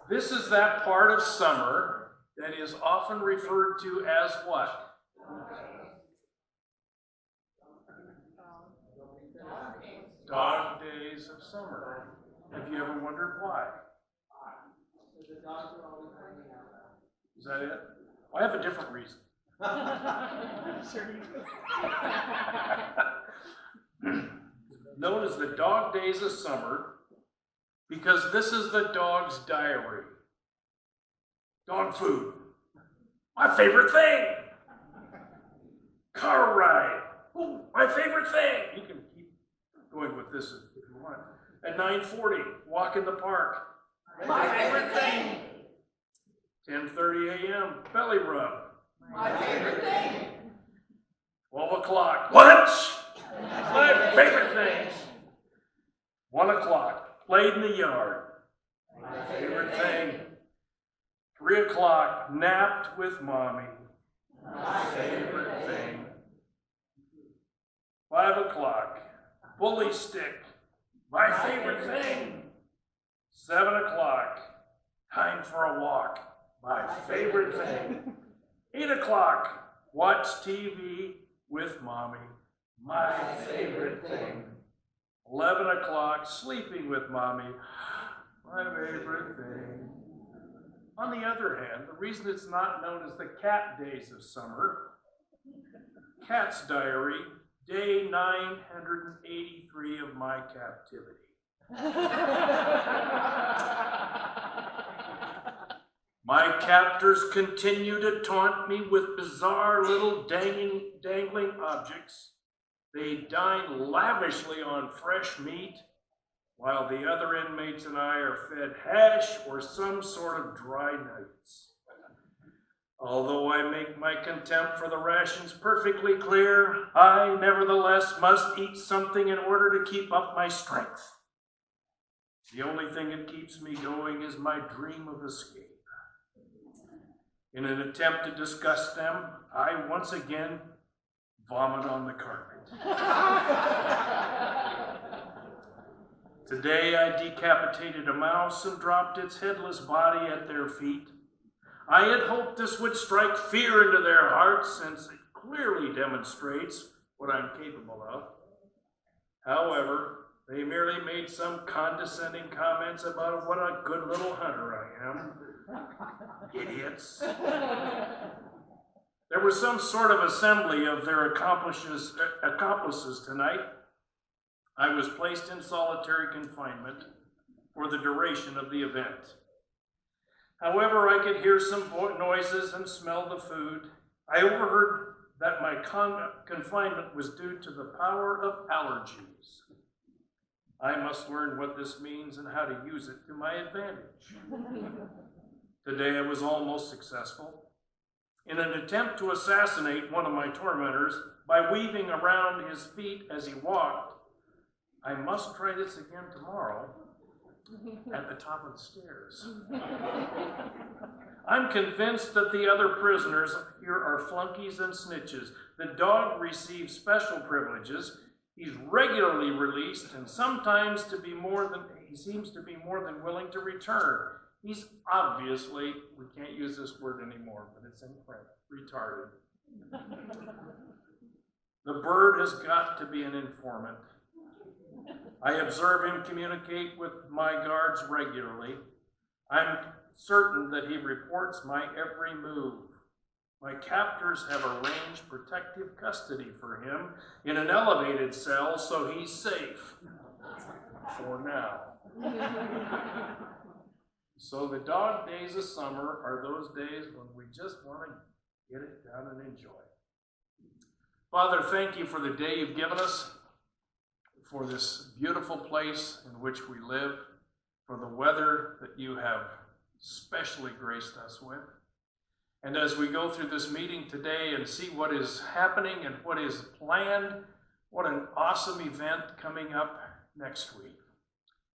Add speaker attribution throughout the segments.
Speaker 1: This is that part of summer that is often referred to as what? Dog days of summer. Have you ever wondered why? Is that it? I have a different reason. Known as the dog days of summer because this is the dog's diary. Dog food. My favorite thing. Car ride. Ooh, my favorite thing. You can keep going with this if you want. At 9:40, walk in the park. My favorite thing. 10:30 a.m., belly rub.
Speaker 2: My favorite thing.
Speaker 1: 12 o'clock, lunch. My favorite thing. 1 o'clock, played in the yard. My favorite thing. 3 o'clock, napped with mommy. My favorite thing. 5 o'clock, bully stick. My favorite thing. 7 o'clock, time for a walk. My favorite thing. 8 o'clock, watch TV with mommy. My favorite thing. 11 o'clock, sleeping with mommy. My favorite thing. On the other hand, the reason it's not known as the cat days of summer, Cat's Diary, day 983 of my captivity. My captors continue to taunt me with bizarre little dangling objects. They dine lavishly on fresh meat, while the other inmates and I are fed hash or some sort of dry nuggets. Although I make my contempt for the rations perfectly clear, I nevertheless must eat something in order to keep up my strength. The only thing that keeps me going is my dream of escape. In an attempt to discuss them, I once again vomit on the carpet. Today I decapitated a mouse and dropped its headless body at their feet. I had hoped this would strike fear into their hearts, since it clearly demonstrates what I'm capable of. However, they merely made some condescending comments about what a good little hunter I am. Idiots. There was some sort of assembly of their accomplices tonight. I was placed in solitary confinement for the duration of the event. However, I could hear some noises and smell the food. I overheard that my confinement was due to the power of allergies. I must learn what this means and how to use it to my advantage. Today I was almost successful. In an attempt to assassinate one of my tormentors by weaving around his feet as he walked, I must try this again tomorrow at the top of the stairs. I'm convinced that the other prisoners here are flunkies and snitches. The dog receives special privileges. He's regularly released, and sometimes he seems to be more than willing to return. He's obviously, we can't use this word anymore, but it's in print, retarded. The bird has got to be an informant. I observe him communicate with my guards regularly. I'm certain that he reports my every move. My captors have arranged protective custody for him in an elevated cell, so he's safe. For now. So the dog days of summer are those days when we just want to get it done and enjoy. Father, thank you for the day you've given us, for this beautiful place in which we live, for the weather that you have specially graced us with. And as we go through this meeting today and see what is happening and what is planned, what an awesome event coming up next week.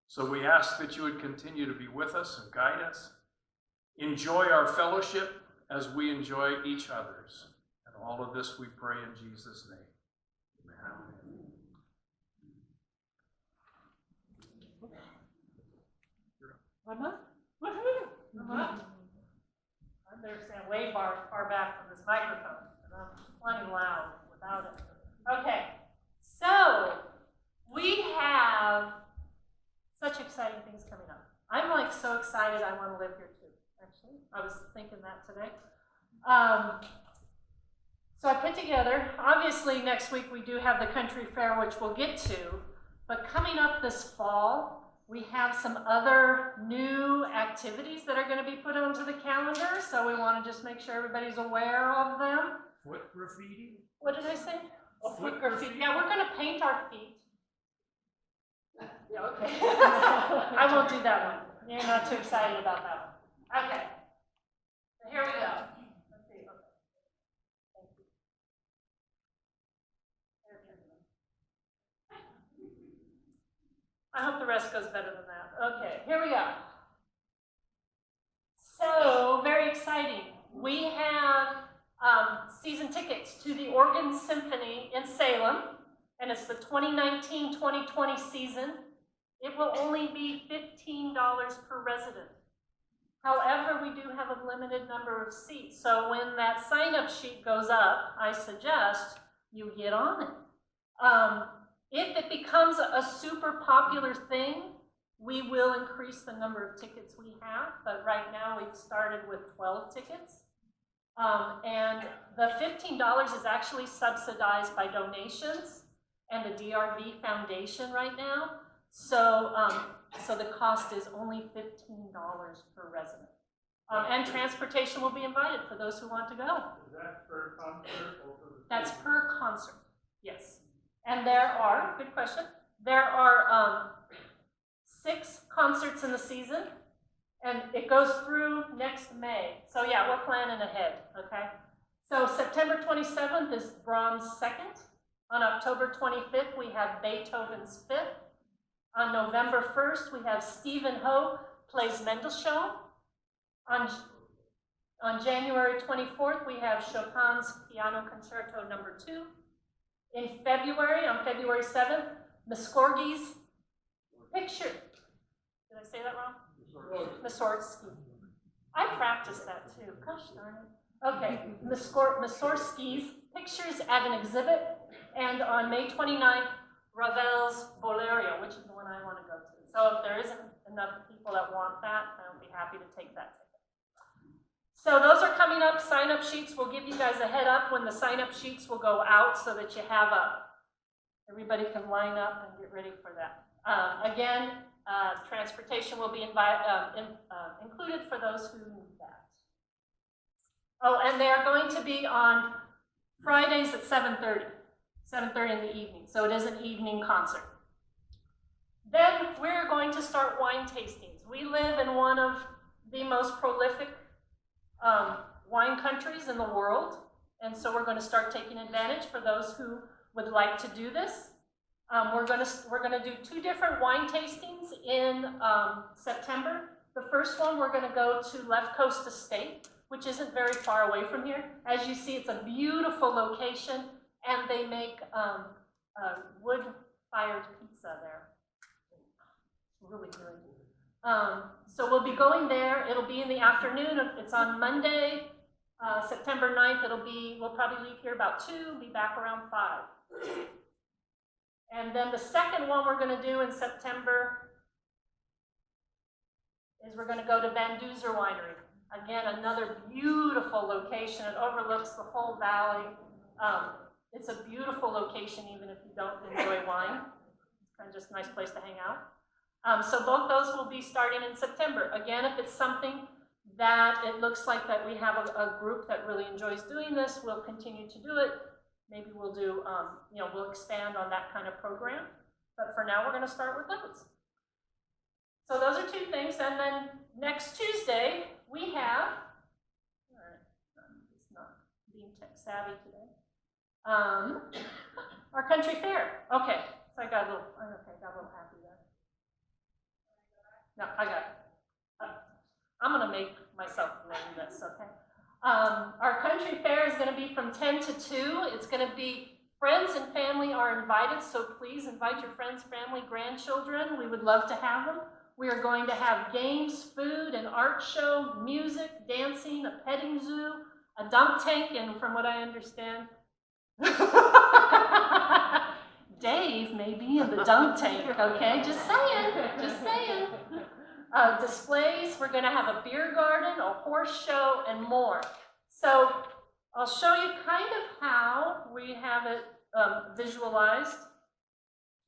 Speaker 1: So we ask that you would continue to be with us and guide us. Enjoy our fellowship as we enjoy each other's. And all of this we pray in Jesus' name. Amen.
Speaker 2: Mama? Woohoo!
Speaker 3: far back from this microphone, and I'm plenty loud without it. Okay, so we have such exciting things coming up. I'm like so excited I want to live here too, actually. I was thinking that today. So I put together, obviously next week we do have the country fair, which we'll get to, but coming up this fall, we have some other new activities that are going to be put onto the calendar, so we want to just make sure everybody's aware of them.
Speaker 4: Foot graffiti?
Speaker 3: What did I say?
Speaker 4: Oh,
Speaker 3: Foot graffiti. Yeah, we're going to paint our feet. Yeah, okay. I won't do that one. You're not too excited about that one. Okay. So here we go. Let's see. Okay. Thank you. I hope the rest goes better than that. Okay, here we go. So, very exciting. We have season tickets to the Organ Symphony in Salem, and it's the 2019-2020 season. It will only be $15 per resident. However, we do have a limited number of seats, so when that sign-up sheet goes up, I suggest you get on it. If it becomes a super popular thing, we will increase the number of tickets we have, but right now we've started with 12 tickets. And the $15 is actually subsidized by donations and the DRV Foundation right now. So, so the cost is only $15 per resident. And transportation will be invited for those who want to go.
Speaker 4: Is that per concert or for the?
Speaker 3: That's per concert, yes. And there are, good question, there are 6 concerts in the season, and it goes through next May. So yeah, we're planning ahead, okay? So September 27th is Brahms' 2nd. On October 25th, we have Beethoven's 5th. On November 1st, we have Stephen Ho plays Mendelssohn. On January 24th, we have Chopin's Piano Concerto No. 2. In February, on February 7th, Mussorgsky's Picture. Did I say that wrong? Mussorgsky. I practiced that too. Gosh darn it. Okay, Mussorgsky's Pictures at an Exhibit. And on May 29th, Ravel's Bolerio, which is the one I want to go to. So if there isn't enough people that want that, I'll be happy to take that ticket. So those are coming up. Sign-up sheets, we'll give you guys a head up when the sign-up sheets will go out so that you have everybody can line up and get ready for that. Again, transportation will be included for those who need that. Oh, and they are going to be on Fridays at 7:30 in the evening, so it is an evening concert. Then we're going to start wine tastings. We live in one of the most prolific wine countries in the world, and so we're going to start taking advantage for those who would like to do this. We're going to do 2 different wine tastings in September. The first one, we're going to go to Left Coast Estate, which isn't very far away from here. As you see, it's a beautiful location, and they make wood-fired pizza there. It's really good. So we'll be going there. It'll be in the afternoon. It's on Monday, September 9th. We'll probably leave here about 2, be back around 5. And then the second one we're going to do in September is we're going to go to Van Duzer Winery. Again, another beautiful location. It overlooks the whole valley. It's a beautiful location even if you don't enjoy wine. It's kind of just a nice place to hang out. So both those will be starting in September. Again, if it's something that it looks like that we have a group that really enjoys doing this, we'll continue to do it. Maybe we'll do, we'll expand on that kind of program. But for now, we're going to start with those. So those are 2 things. And then next Tuesday, we have, all right, it's not being tech savvy today, our country fair. Okay, so I got a little happy there. No, I got it. I'm going to make myself name this, okay? Our country fair is going to be from 10 to 2. It's going to be friends and family are invited, so please invite your friends, family, grandchildren. We would love to have them. We are going to have games, food, an art show, music, dancing, a petting zoo, a dunk tank, and from what I understand, Dave may be in the dunk tank, okay? Just saying, just saying. Displays, we're gonna have a beer garden, a horse show, and more. So I'll show you kind of how we have it visualized.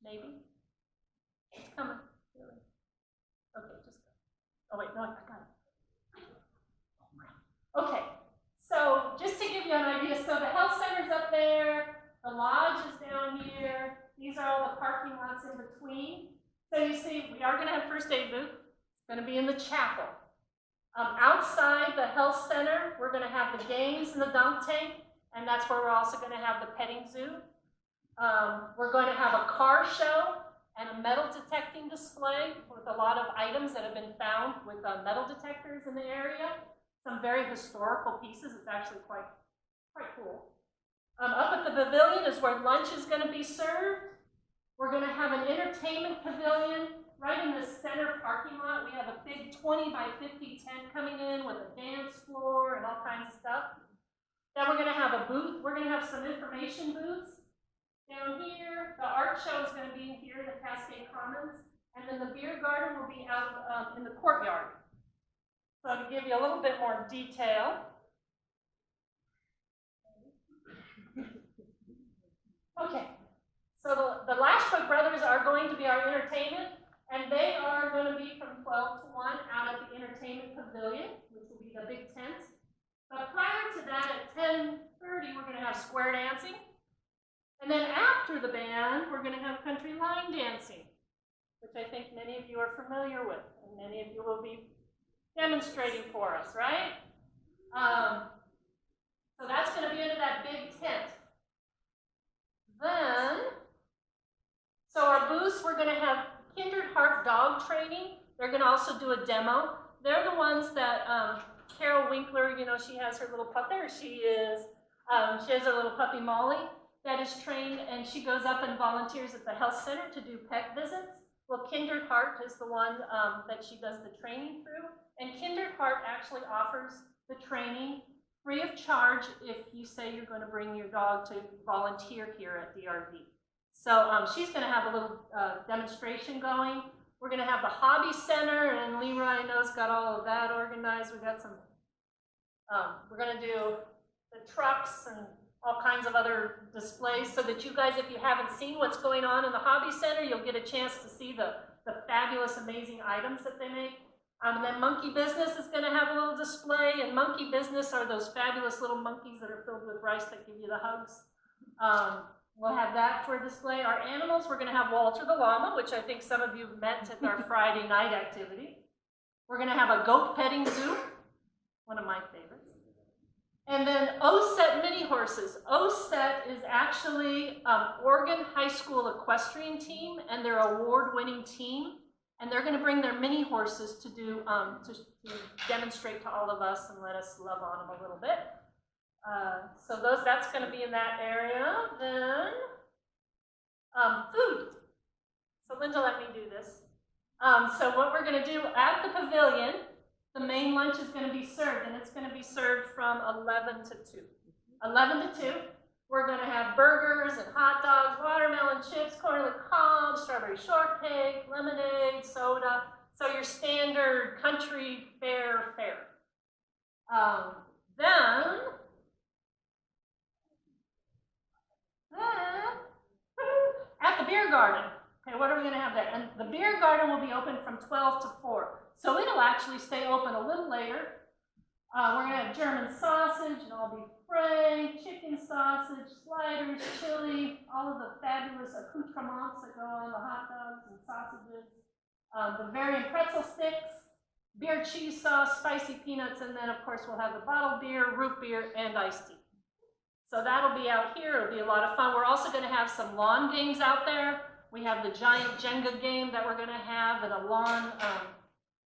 Speaker 3: Maybe. It's coming. Really. Okay, just go. Oh wait, no, I got it. Okay, so just to give you an idea, so the health center's up there, the lodge is down here, these are all the parking lots in between. So you see, we are gonna have first aid booth, it's gonna be in the chapel. Outside the health center, we're gonna have the games in the dunk tank, and that's where we're also gonna have the petting zoo. We're going to have a car show and a metal detecting display with a lot of items that have been found with metal detectors in the area. Some very historical pieces. It's actually quite cool. Up at the pavilion is where lunch is going to be served. We're going to have an entertainment pavilion right in the center parking lot. We have a big 20 by 50 tent coming in with a dance floor and all kinds of stuff. Then we're going to have a booth. We're going to have some information booths. Down here, the art show is going to be here in the Cascade Commons, and then the beer garden will be out in the courtyard. So to give you a little bit more detail. Okay, so the Lashbrook Brothers are going to be our entertainment, and they are going to be from 12 to 1 out at the entertainment pavilion, which will be the big tent. But prior to that, at 10:30, we're going to have square dancing. And then after the band, we're going to have country line dancing, which I think many of you are familiar with, and many of you will be demonstrating for us, right? So that's going to be under that big tent. Then, so our booths, we're going to have Kindred Heart dog training. They're going to also do a demo. They're the ones that Carol Winkler, you know, she has her little pup. There she is. She has her little puppy Molly that is trained, and she goes up and volunteers at the health center to do pet visits. Well, Kindred Heart is the one that she does the training through, and Kindred Heart actually offers the training free of charge if you say you're going to bring your dog to volunteer here at the RV. So she's going to have a little demonstration going. We're going to have the hobby center, and Leroy, I know, has got all of that organized. We got some, we're going to do the trucks and all kinds of other displays so that you guys, if you haven't seen what's going on in the hobby center, you'll get a chance to see the fabulous, amazing items that they make. And then Monkey Business is going to have a little display, and Monkey Business are those fabulous little monkeys that are filled with rice that give you the hugs. We'll have that for a display. Our animals, we're going to have Walter the llama, which I think some of you have met at our Friday night activity. We're going to have a goat petting zoo, one of my favorites. And then OSET mini horses. OSET is actually Oregon High School equestrian team, and they're an award-winning team. And they're going to bring their mini horses to do to demonstrate to all of us and let us love on them a little bit. So that's going to be in that area. Then food. So Linda let me do this. So what we're going to do at the pavilion, the main lunch is going to be served, and it's going to be served from 11 to 2. 11 to 2. We're going to have burgers and hot dogs, watermelon chips, corn on the cob, strawberry shortcake, lemonade, soda. So your standard country fare fare. Then at the beer garden. Okay, what are we going to have there? And the beer garden will be open from 12 to 4. So it'll actually stay open a little later. We're going to have German sausage and all beef fray, chicken sausage, sliders, chili, all of the fabulous accoutrements that go on the hot dogs and sausages, Bavarian pretzel sticks, beer cheese sauce, spicy peanuts, and then of course we'll have the bottled beer, root beer, and iced tea. So that'll be out here. It'll be a lot of fun. We're also going to have some lawn games out there. We have the giant Jenga game that we're going to have, and a lawn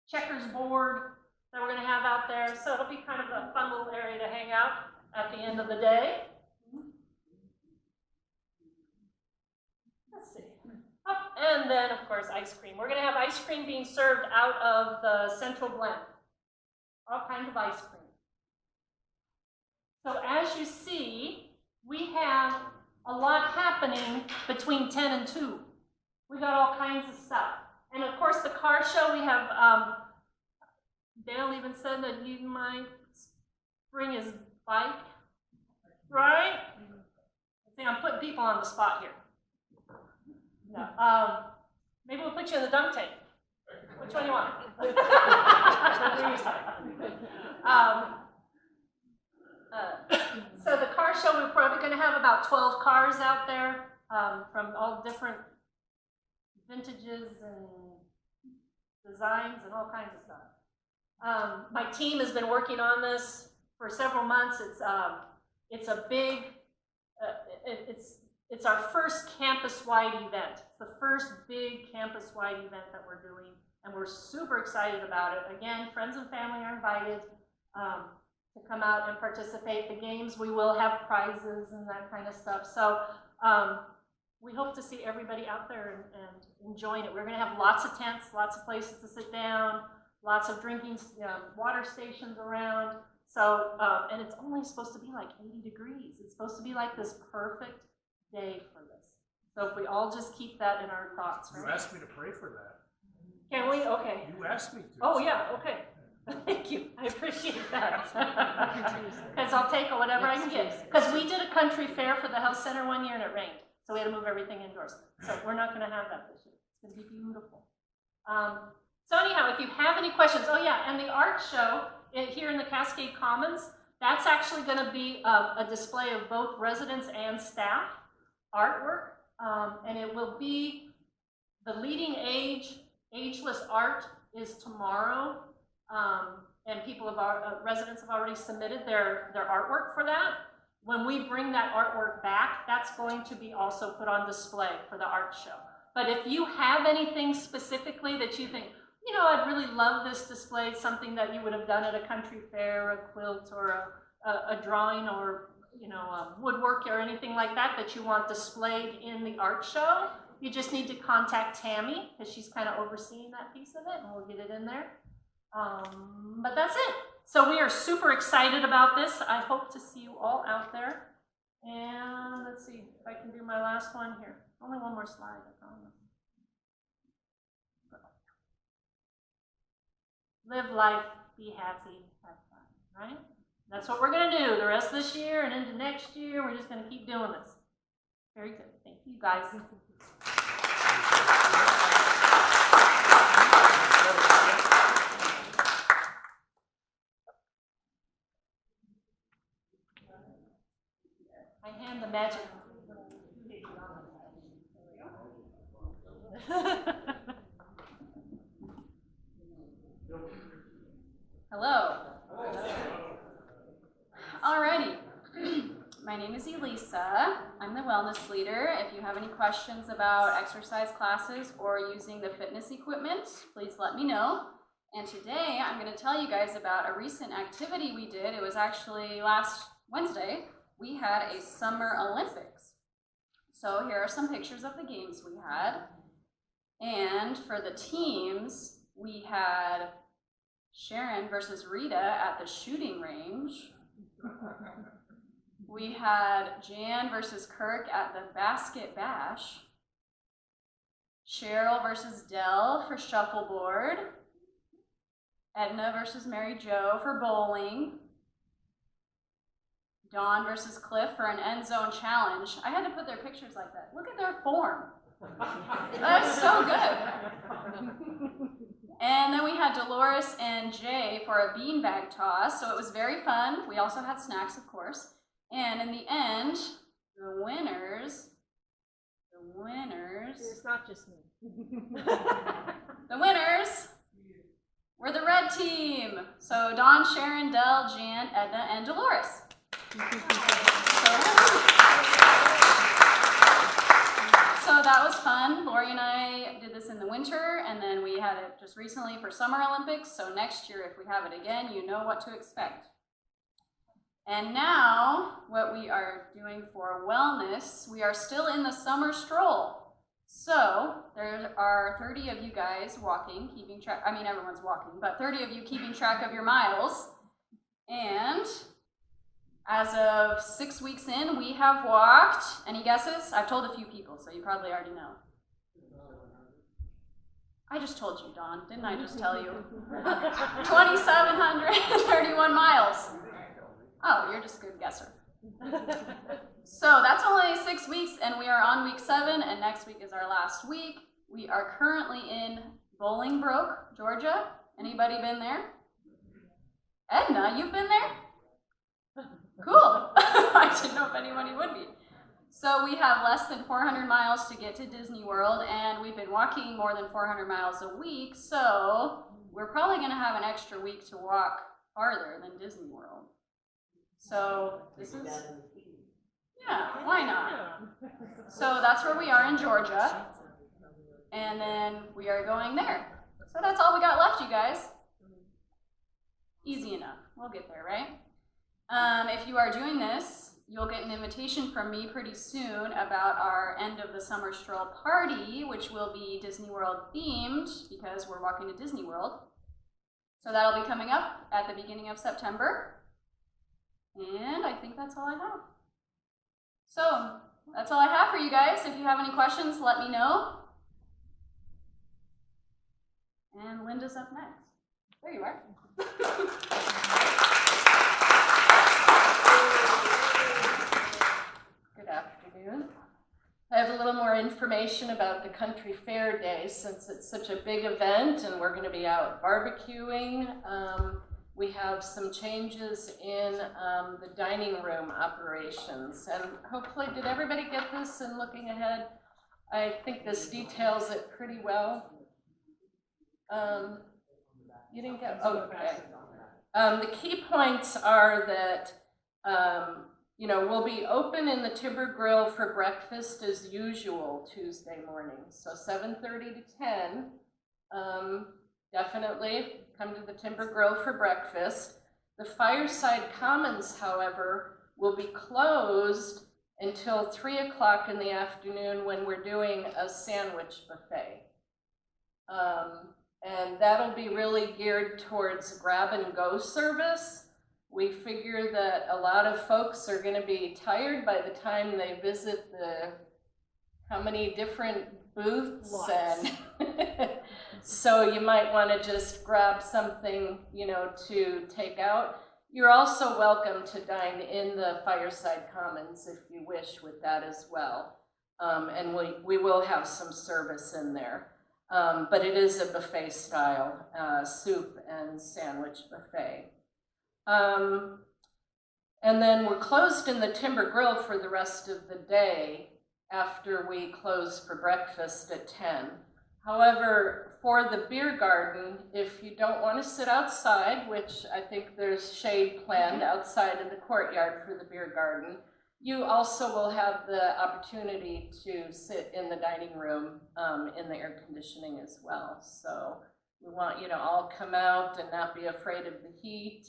Speaker 3: checkers board that we're going to have out there. So it'll be kind of a fun little area to hang out at the end of the day. Let's see. Oh, and then, of course, ice cream. We're going to have ice cream being served out of the central blend. All kinds of ice cream. So as you see, we have a lot happening between 10 and 2. We got all kinds of stuff. And of course, the car show, we have, Dale even said that he might bring his bike, right? See, I'm putting people on the spot here. No, maybe we'll put you in the dunk tank. Which one do you want? So the car show, we're probably going to have about 12 cars out there from all different vintages and designs and all kinds of stuff. My team has been working on this for several months. It's a big, it's our first campus-wide event. It's the first big campus-wide event that we're doing, and we're super excited about it. Again, friends and family are invited to come out and participate. The games, we will have prizes and that kind of stuff. So we hope to see everybody out there and enjoying it. We're going to have lots of tents, lots of places to sit down, lots of drinking water stations around. So, and it's only supposed to be like 80 degrees. It's supposed to be like this perfect day for this. So if we all just keep that in our thoughts, right?
Speaker 4: You asked me to pray for that.
Speaker 3: Can we? Okay.
Speaker 4: You asked me to.
Speaker 3: Oh, yeah, okay. Thank you. I appreciate that. Because I'll take whatever I can get. Because we did a country fair for the health center one year and it rained. So we had to move everything indoors. So we're not going to have that this year. It's going to be beautiful. So anyhow, if you have any questions, oh yeah, and the art show here in the Cascade Commons, that's actually going to be a display of both residents and staff artwork. And it will be the leading age, ageless art is tomorrow. And people have residents have already submitted their artwork for that. When we bring that artwork back, that's going to be also put on display for the art show. But if you have anything specifically that you think, you know, I'd really love this display, something that you would have done at a country fair, a quilt, or a drawing, or, you know, woodwork or anything like that that you want displayed in the art show, you just need to contact Tammy, because she's kind of overseeing that piece of it, and we'll get it in there. But that's it. So we are super excited about this. I hope to see you all out there. And let's see if I can do my last one here. Only one more slide, I promise. Live life, be happy, have fun, right? That's what we're going to do the rest of this year and into next year. We're just going to keep doing this. Very good. Thank you, guys. I hand the magic.
Speaker 2: Hello. Alrighty. My name is Elisa. I'm the wellness leader. If you have any questions about exercise classes or using the fitness equipment, please let me know. And today I'm going to tell you guys about a recent activity we did. It was actually last Wednesday. We had a Summer Olympics. So here are some pictures of the games we had. And for the teams, we had Sharon versus Rita at the shooting range. We had Jan versus Kirk at the basket bash. Cheryl versus Dell for shuffleboard. Edna versus Mary Jo for bowling. Dawn versus Cliff for an end zone challenge. I had to put their pictures like that. Look at their form. That's so good. And then we had Dolores and Jay for a beanbag toss. So it was very fun. We also had snacks, of course. And in the end, the winners.
Speaker 3: It's not just me.
Speaker 2: The winners were the red team. So Dawn, Sharon, Dell, Jan, Edna, and Dolores. So that was fun. Lori and I did this in the winter, and then we had it just recently for Summer Olympics. So next year, if we have it again, you know what to expect. And now, what we are doing for wellness, we are still in the summer stroll. So there are 30 of you guys walking, keeping track. I mean, everyone's walking, but 30 of you keeping track of your miles. And As of 6 weeks in, we have walked, any guesses? I've told a few people, so you probably already know. I just told you, Dawn. Didn't I just tell you? 2,731 miles. Oh, you're just a good guesser. So that's only 6 weeks, and we are on week 7, and next week is our last week. We are currently in Bolingbroke, Georgia. Anybody been there? Edna, you've been there? Cool. I didn't know if anyone would be. So we have less than 400 miles to get to Disney World, and we've been walking more than 400 miles a week, so we're probably going to have an extra week to walk farther than Disney World. So this is, yeah, why not? So that's where we are in Georgia, and then we are going there. So that's all we got left, you guys. Easy enough. We'll get there, right? If you are doing this, you'll get an invitation from me pretty soon about our end of the summer stroll party, which will be Disney World themed because we're walking to Disney World. So that'll be coming up at the beginning of September. And I think that's all I have. So that's all I have for you guys. If you have any questions, let me know. And Linda's up next. There you are. Good afternoon. I have a little more information about the Country Fair Day since it's such a big event and we're going to be out barbecuing. We have some changes in the dining room operations, and hopefully, did everybody get this in looking ahead? I think this details it pretty well. You didn't get, oh, okay. The key points are that, you know, we'll be open in the Timber Grill for breakfast as usual Tuesday morning. So 7:30 to 10, definitely come to the Timber Grill for breakfast. The Fireside Commons, however, will be closed until 3 o'clock in the afternoon when we're doing a sandwich buffet. And that'll be really geared towards grab and go service. We figure that a lot of folks are going to be tired by the time they visit the, how many different booths?
Speaker 3: Lots.
Speaker 2: And so you might want to just grab something, you know, to take out. You're also welcome to dine in the Fireside Commons if you wish with that as well. And we will have some service in there. But it is a buffet style, soup and sandwich buffet. And then we're closed in the Timber Grill for the rest of the day after we close for breakfast at 10. However, for the beer garden, if you don't want to sit outside, which I think there's shade planned outside in the courtyard for the beer garden, you also will have the opportunity to sit in the dining room in the air conditioning as well. So we want you to all come out and not be afraid of the heat.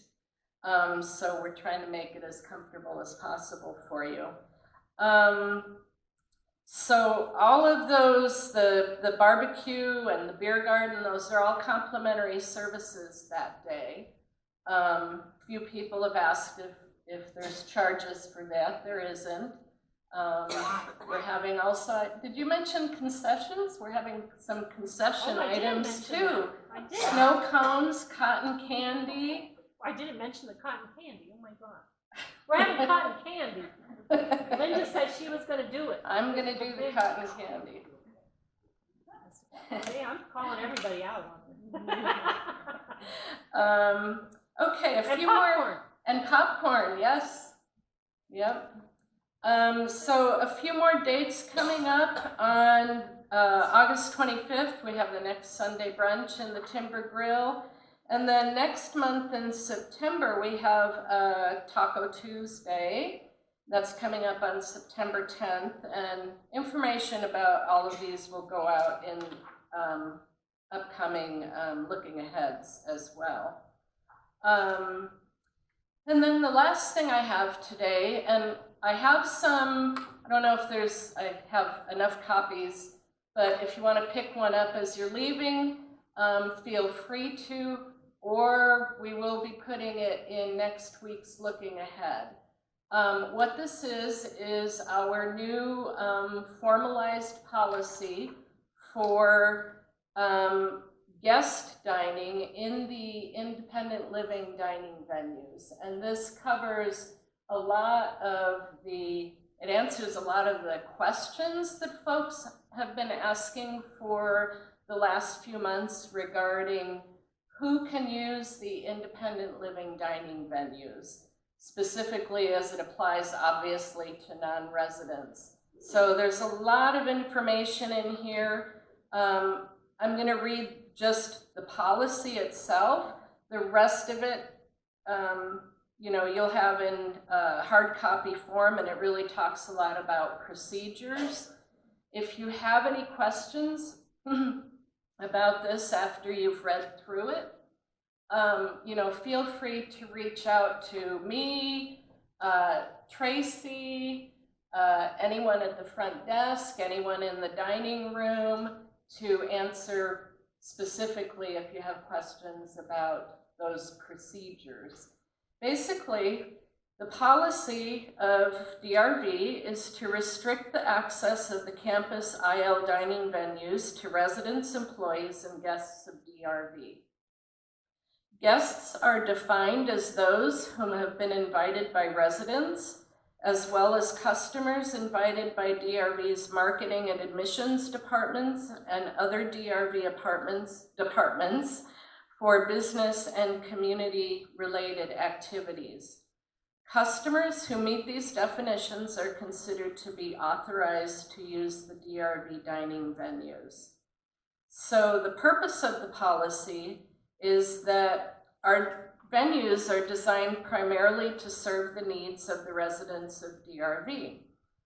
Speaker 2: So we're trying to make it as comfortable as possible for you. So all of those, the barbecue and the beer garden, those are all complimentary services that day. Few people have asked if there's charges for that. There isn't. We're having also, did you mention concessions? We're having some concession items too.
Speaker 3: I did.
Speaker 2: Snow cones, cotton candy.
Speaker 3: I didn't mention the cotton candy. Oh my God. We're having cotton candy. Linda said she was going to do it.
Speaker 2: I'm gonna do the cotton candy.
Speaker 3: Hey, I'm calling everybody out on it.
Speaker 2: Okay, a
Speaker 3: And
Speaker 2: few
Speaker 3: popcorn.
Speaker 2: more. And popcorn, yes. Yep. So a few more dates coming up. On August 25th, we have the next Sunday brunch in the Timber Grill. And then next month in September, we have Taco Tuesday. That's coming up on September 10th. And information about all of these will go out in upcoming looking aheads as well. And then the last thing I have today, and I have some, I don't know if I have enough copies, but if you want to pick one up as you're leaving, feel free to, or we will be putting it in next week's Looking Ahead.
Speaker 5: What this is our new formalized policy for guest dining in the independent living dining venues. And this covers a lot of it answers a lot of the questions that folks have been asking for the last few months regarding who can use the independent living dining venues, specifically as it applies obviously to non-residents. So there's a lot of information in here. I'm going to read just the policy itself. The rest of it, you'll have in hard copy form, and it really talks a lot about procedures. If you have any questions about this after you've read through it, feel free to reach out to me, Tracy, anyone at the front desk, anyone in the dining room, to answer specifically if you have questions about those procedures. Basically, the policy of DRV is to restrict the access of the campus IL dining venues to residents, employees, and guests of DRV. Guests are defined as those whom have been invited by residents, as well as customers invited by DRV's marketing and admissions departments and other DRV departments for business and community-related activities. Customers who meet these definitions are considered to be authorized to use the DRV dining venues. So the purpose of the policy is that our venues are designed primarily to serve the needs of the residents of DRV.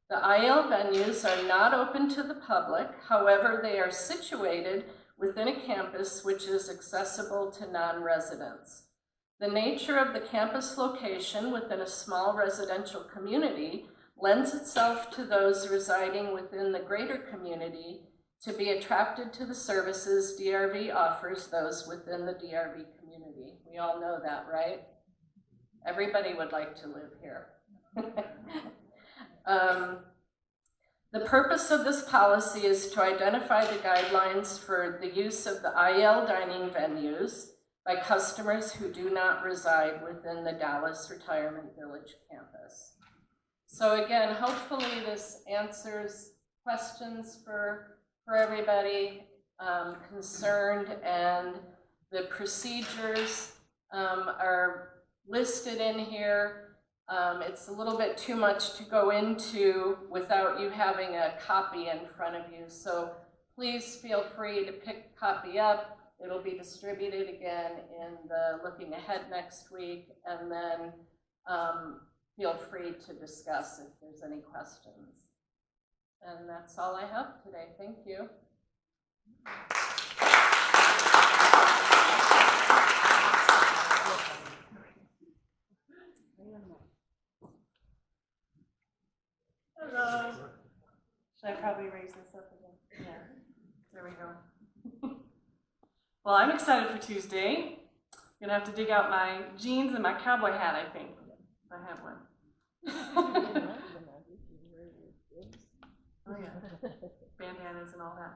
Speaker 5: The IL venues are not open to the public, however, they are situated within a campus which is accessible to non-residents. The nature of the campus location within a small residential community lends itself to those residing within the greater community to be attracted to the services DRV offers those within the DRV community. We all know that, right? Everybody would like to live here. The purpose of this policy is to identify the guidelines for the use of the IL dining venues by customers who do not reside within the Dallas Retirement Village campus. So again, hopefully this answers questions for everybody concerned, and the procedures are listed in here. It's a little bit too much to go into without you having a copy in front of you, so please feel free to pick a copy up. It'll be distributed again in the Looking Ahead next week, and then feel free to discuss if there's any questions. And that's all I have today. Thank you.
Speaker 6: Hello. Should I probably raise this up again? Yeah. There we go. Well, I'm excited for Tuesday. I'm gonna have to dig out my jeans and my cowboy hat, I think. If I have one. Oh yeah. Bandanas and all that.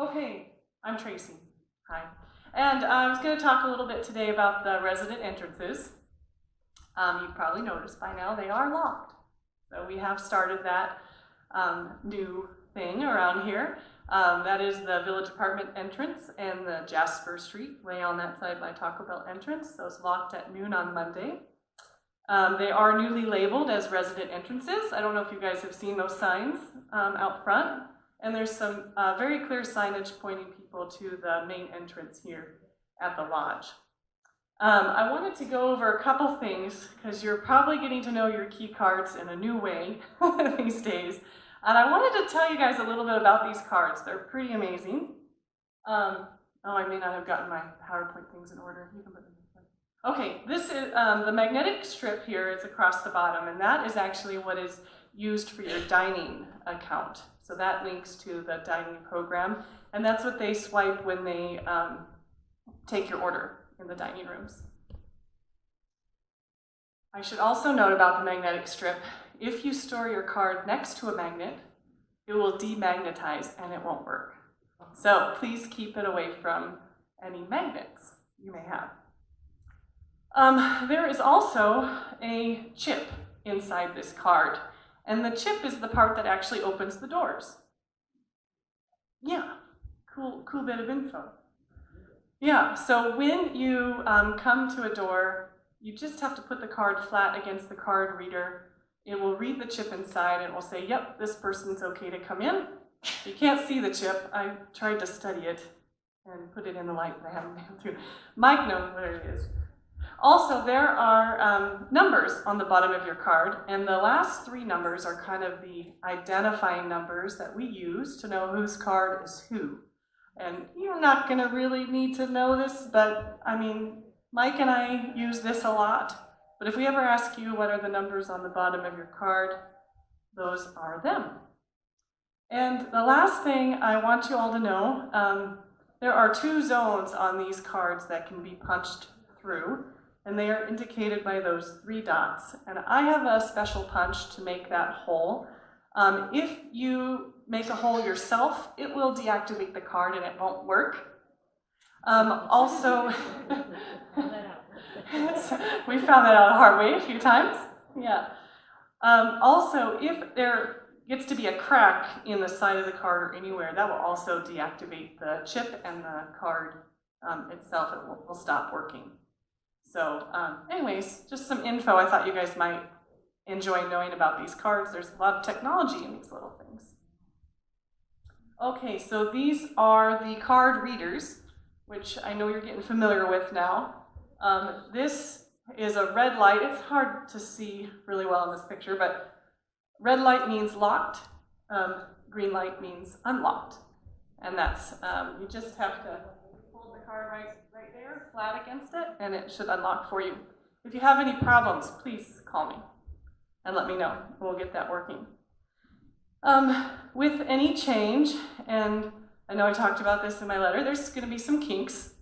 Speaker 6: Okay, I'm Tracy. Hi. And I was gonna talk a little bit today about the resident entrances. You've probably noticed by now they are locked. So we have started that new thing around here. That is the Village Apartment entrance and the Jasper Street, way on that side by Taco Bell entrance. Those locked at noon on Monday. They are newly labeled as resident entrances. I don't know if you guys have seen those signs out front. And there's some very clear signage pointing people to the main entrance here at the lodge. I wanted to go over a couple things because you're probably getting to know your key cards in a new way these days. And I wanted to tell you guys a little bit about these cards. They're pretty amazing. Oh, I may not have gotten my PowerPoint things in order. You can put them in. Okay, this is the magnetic strip here is across the bottom, and that is actually what is used for your dining account. So that links to the dining program, and that's what they swipe when they take your order in the dining rooms. I should also note about the magnetic strip, if you store your card next to a magnet, it will demagnetize and it won't work. So please keep it away from any magnets you may have. There is also a chip inside this card, and the chip is the part that actually opens the doors. Yeah, cool bit of info. Yeah, so when you come to a door, you just have to put the card flat against the card reader. It will read the chip inside and it will say, yep, this person's okay to come in. You can't see the chip. I tried to study it and put it in the light, but I haven't been able to. Mike knows where it is. Also, there are numbers on the bottom of your card, and the last 3 numbers are kind of the identifying numbers that we use to know whose card is who. And you're not going to really need to know this, but I mean, Mike and I use this a lot. But if we ever ask you what are the numbers on the bottom of your card, those are them. And the last thing I want you all to know, there are 2 zones on these cards that can be punched through, and they are indicated by those 3 dots. And I have a special punch to make that hole. If you make a hole yourself, it will deactivate the card and it won't work. Also, we found that out the hard way a few times. Yeah. Also, if there gets to be a crack in the side of the card or anywhere, that will also deactivate the chip, and the card itself, it will stop working. So anyways, just some info I thought you guys might enjoy knowing about these cards. There's a lot of technology in these little things. Okay, so these are the card readers, which I know you're getting familiar with now. This is a red light. It's hard to see really well in this picture, but red light means locked, green light means unlocked. And that's, you just have to hold the card right there, flat against it, and it should unlock for you. If you have any problems, please call me and let me know. We'll get that working. With any change, and I know I talked about this in my letter, there's going to be some kinks.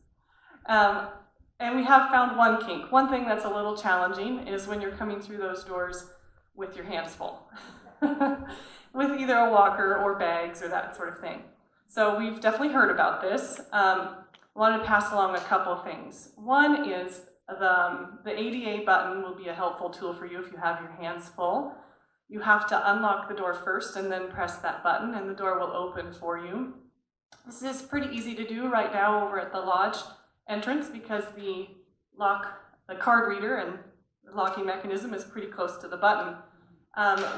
Speaker 6: And we have found one kink. One thing that's a little challenging is when you're coming through those doors with your hands full, with either a walker or bags or that sort of thing. So we've definitely heard about this. Wanted to pass along a couple of things. One is the ADA button will be a helpful tool for you if you have your hands full. You have to unlock the door first and then press that button and the door will open for you. This is pretty easy to do right now over at the lodge entrance because the card reader and the locking mechanism is pretty close to the button.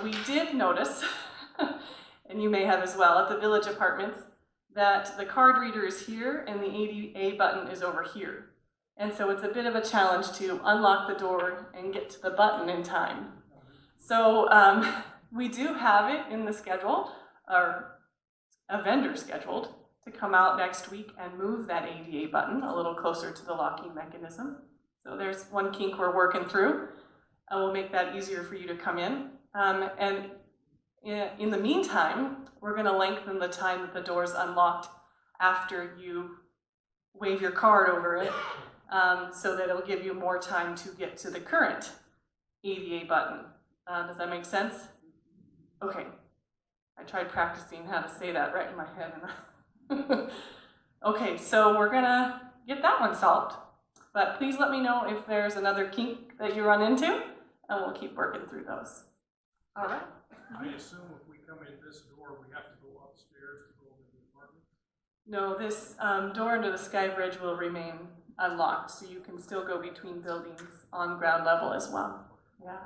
Speaker 6: We did notice, and you may have as well, at the Village Apartments, that the card reader is here and the ADA button is over here. And so it's a bit of a challenge to unlock the door and get to the button in time. So we do have it in the schedule, or a vendor scheduled, to come out next week and move that ADA button a little closer to the locking mechanism. So there's one kink we're working through. We'll make that easier for you to come in. And in the meantime, we're going to lengthen the time that the door's unlocked after you wave your card over it, so that it'll give you more time to get to the current ADA button. Does that make sense? Okay. I tried practicing how to say that right in my head. Okay, so we're going to get that one solved. But please let me know if there's another kink that you run into, and we'll keep working through those. All right.
Speaker 1: I assume if we come in this door, we have to go upstairs to go to the apartment?
Speaker 6: No, this door into the Sky Bridge will remain unlocked, so you can still go between buildings on ground level as well. Yeah.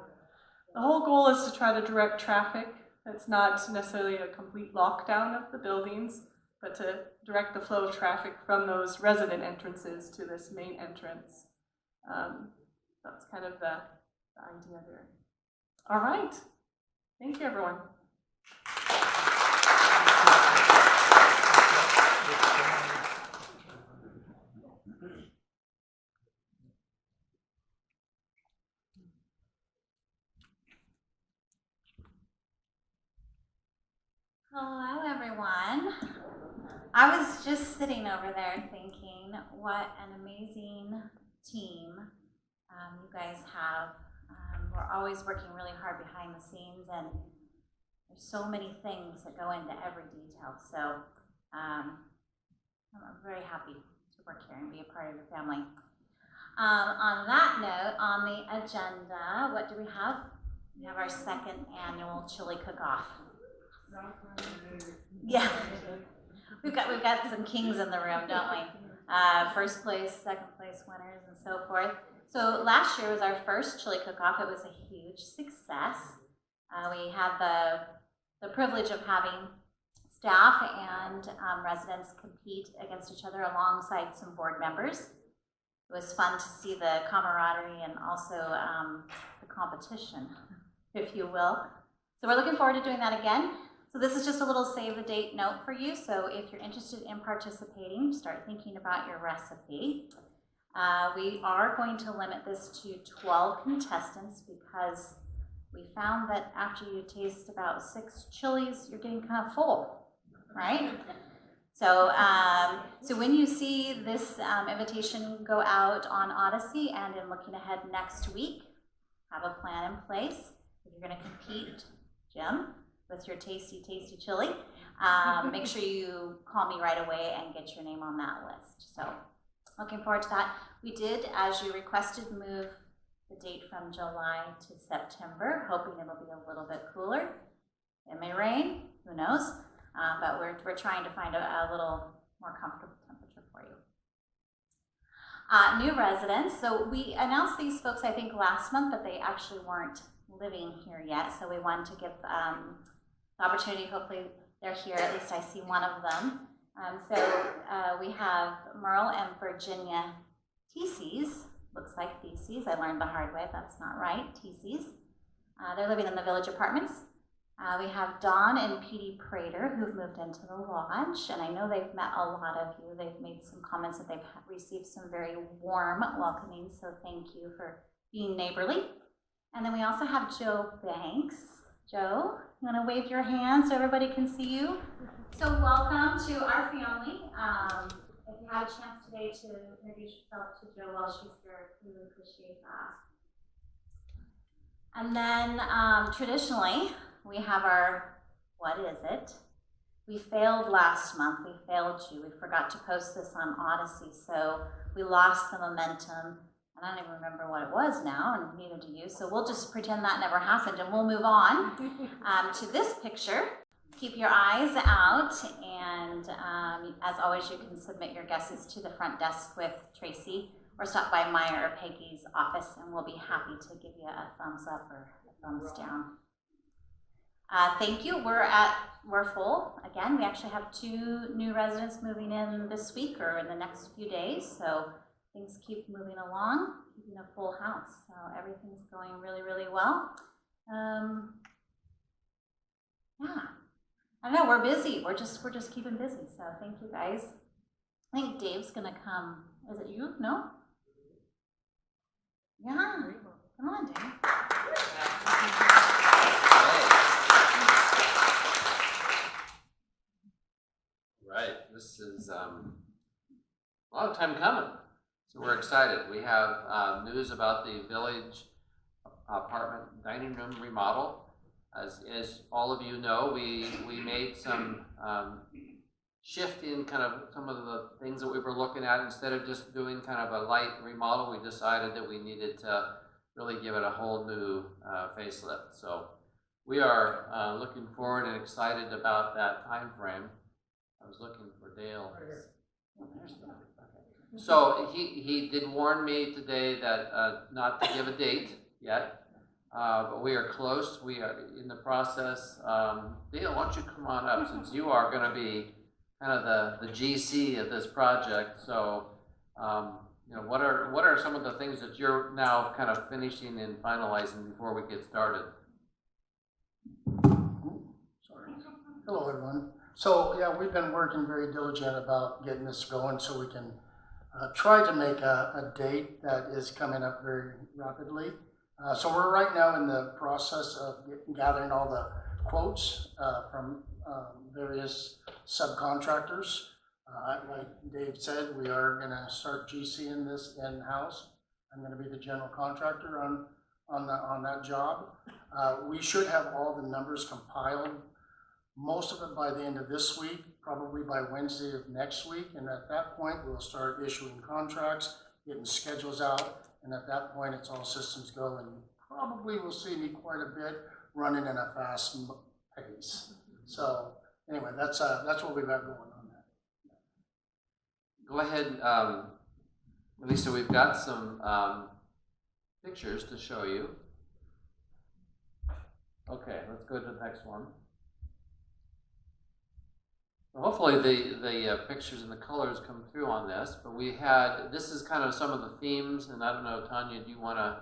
Speaker 6: The whole goal is to try to direct traffic. It's not necessarily a complete lockdown of the buildings, but to direct the flow of traffic from those resident entrances to this main entrance. That's kind of the idea there. All right. Thank you, everyone.
Speaker 7: Hello, everyone. I was just sitting over there thinking what an amazing team you guys have We're always working really hard behind the scenes, and there's so many things that go into every detail. So I'm very happy to work here and be a part of your family. On that note, on the agenda, what do we have? We have our second annual chili cook-off. Yeah, we've got some kings in the room, don't we? First place, second place winners, and so forth. So last year was our first chili cook-off. It was a huge success. We had the privilege of having staff and residents compete against each other alongside some board members. It was fun to see the camaraderie and also the competition, if you will. So we're looking forward to doing that again. So this is just a little save the date note for you. So if you're interested in participating, start thinking about your recipe. We are going to limit this to 12 contestants because we found that after you taste about 6 chilies, you're getting kind of full, right? So, so when you see this invitation go out on Odyssey and in looking ahead next week, have a plan in place. If you're going to compete, Jim, with your tasty, tasty chili, make sure you call me right away and get your name on that list. So, looking forward to that. We did, as you requested, move the date from July to September, hoping it'll be a little bit cooler. It may rain, who knows? But we're trying to find a little more comfortable temperature for you. New residents. So we announced these folks, I think, last month, but they actually weren't living here yet. So we wanted to give the opportunity. Hopefully they're here. At least I see one of them. We have Merle and Virginia Teeseys. Looks like Theses. I learned the hard way. That's not right. Teeseys. They're living in the Village Apartments. We have Dawn and Petey Prater, who've moved into the lodge, and I know they've met a lot of you. They've made some comments that they've received some very warm welcoming, so thank you for being neighborly. And then we also have Joe Banks. Joe, you want to wave your hand so everybody can see you? So welcome to our family. If you had a chance today to introduce yourself to Joe while she's here, we would appreciate that. And then traditionally, we have our, what is it? We failed last month. We failed you. We forgot to post this on Odyssey, so we lost the momentum. And I don't even remember what it was now, and neither do you. So we'll just pretend that never happened, and we'll move on to this picture. Keep your eyes out, and as always, you can submit your guesses to the front desk with Tracy, or stop by Maya or Peggy's office, and we'll be happy to give you a thumbs up or a thumbs down. Thank you. We're full. Again, we actually have 2 new residents moving in this week or in the next few days, so things keep moving along, keeping a full house. So everything's going really, really well. Yeah. I don't know, we're busy. We're just keeping busy. So thank you guys. I think Dave's gonna come. Is it you? No? Yeah. Come on, Dave.
Speaker 8: Right, this is a long time coming, so we're excited. We have news about the Village Apartment dining room remodel. As all of you know, we made some shift in kind of some of the things that we were looking at. Instead of just doing kind of a light remodel, we decided that we needed to really give it a whole new facelift. So we are looking forward and excited about that time frame. I was looking for Dale. So he did warn me today that not to give a date yet, but we are close. We are in the process. Dale, why don't you come on up, since you are going to be kind of the GC of this project. So, you know, what are some of the things that you're now kind of finishing and finalizing before we get started?
Speaker 9: Sorry. Hello, everyone. So yeah, we've been working very diligent about getting this going so we can try to make a date that is coming up very rapidly. So we're right now in the process of gathering all the quotes from various subcontractors. Like Dave said, we are going to start GCing this in-house. I'm going to be the general contractor on on that job. We should have all the numbers compiled, most of it by the end of this week, probably by Wednesday of next week. And at that point, we'll start issuing contracts, getting schedules out. And at that point, it's all systems go, and probably will see me quite a bit running in a fast pace. So anyway, that's what we've got going on there.
Speaker 8: Go ahead, Lisa, we've got some pictures to show you. Okay, let's go to the next one. So hopefully the pictures and the colors come through on this, but this is kind of some of the themes, and I don't know, Tanya, do you want to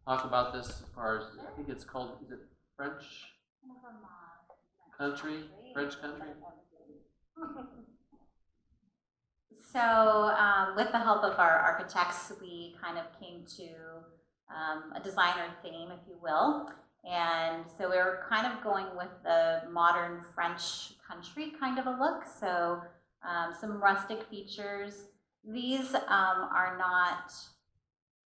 Speaker 8: talk about this as far as, I think it's called, is it French country? French country?
Speaker 7: So with the help of our architects, we kind of came to a designer theme, if you will. And so we were kind of going with the modern French country kind of a look. So some rustic features. These are not